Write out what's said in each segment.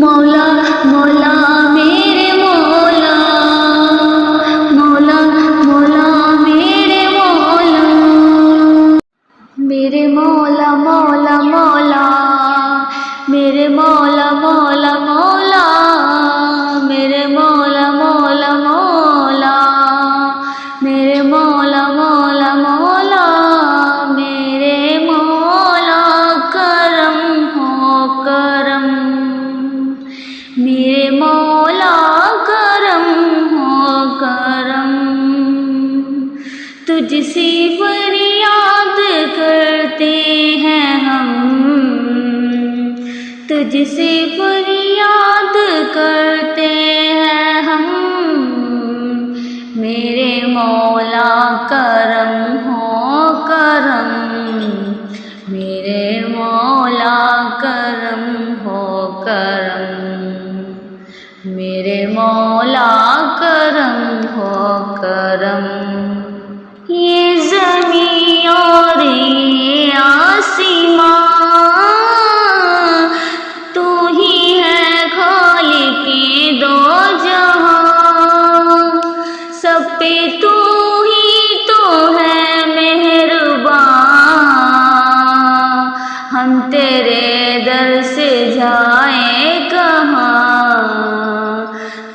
مولا مولا میرے مولا، مولا مولا میرے مولا، میرے مولا مولا مولا، میرے مولا مولا مولا، میرے مولا مولا مولا، میرے مولا مولا مولا، میرے مولا کرم ہو کرم، میرے مولا کرم ہو کرم، تجھ سے فریاد کرتے ہیں ہم، تجھ سے فریاد کرتے ہیں ہم، میرے مولا کرم ہو کرم، میرے مولا کرم ہو کرم، میرے مولا کرم ہو کرم، یہ زمین اور یہ آسمان تو ہی ہے خالق دو جہاں، سب پہ تو ہی تو ہے مہربان، ہم تیرے در سے جائیں کہاں،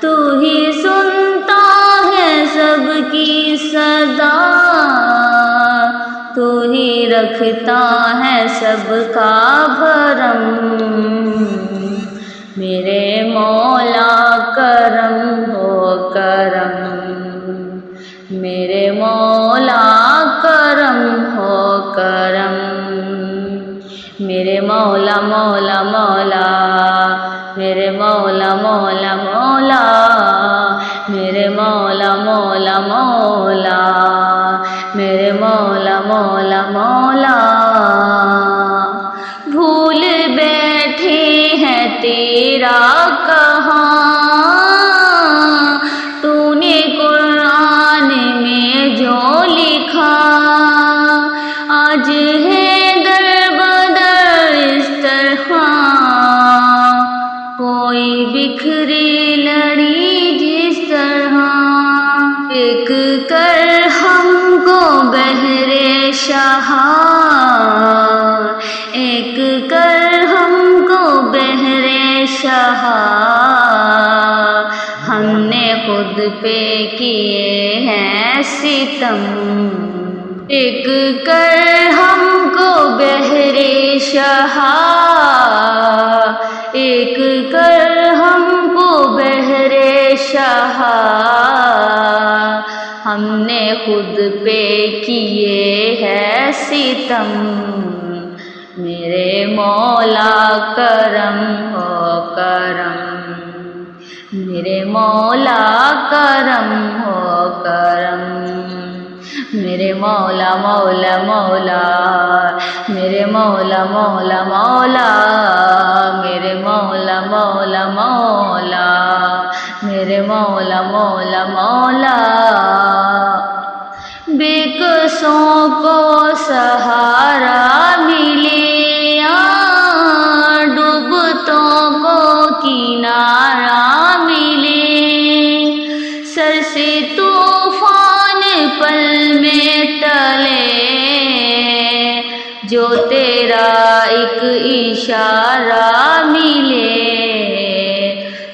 تو ہی سنتا ہے سب کی صدا، تو ہی رکھتا ہے سب کا بھرم، میرے مولا کرم ہو کرم، میرے مولا کرم ہو کرم، میرے مولا مولا مولا، میرے مولا مولا مولا، میرے مولا مولا مولا، میرے مولا مولا مولا، بھول بیٹھے ہیں تیرا کہاں، تو نے قرآن میں جو لکھا، آج ہے در بدر اس طرح، کوئی بکھری لڑی جس طرح، ایک کر ہم کو بہرے شاہ، ایک کر ہم کو بہرے شاہ، ہم نے خود پہ کیے ہیں ستم، ایک کر ہم کو بہرے شاہ، ایک کر ہم کو بہرے شاہ، ہم نے خود پہ کیے ہیں ستم، میرے مولا کرم ہو کرم، میرے مولا کرم ہو کرم، میرے مولا مولا مولا، میرے مولا مولا مولا، میرے مولا مولا مولا، میرے مولا مولا مولا، بے کسوں کو سہارا ملے، ڈوبتوں کو کنارہ ملے، سر سے طوفان پل میں ٹلے، جو تیرا ایک اشارہ ملے،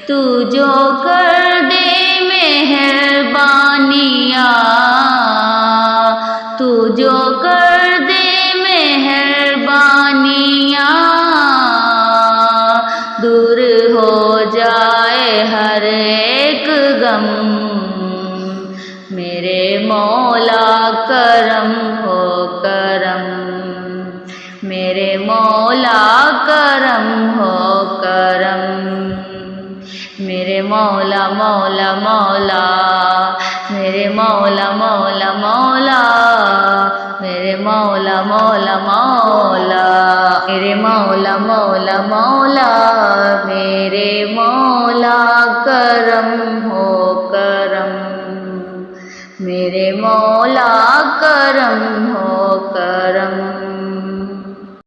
تو جو کر دے مہربانیاں، تو جو کر دے مہربانیاں، دور ہو جائے ہر ایک غم، میرے مولا کرم ہو کرم، میرے مولا کرم ہو کرم، میرے مولا مولا مولا، میرے مولا مولا مولا، میرے مولا مولا مولا، میرے مولا مولا مولا، میرے مولا کرم ہو کرم، میرے مولا کرم ہو کرم،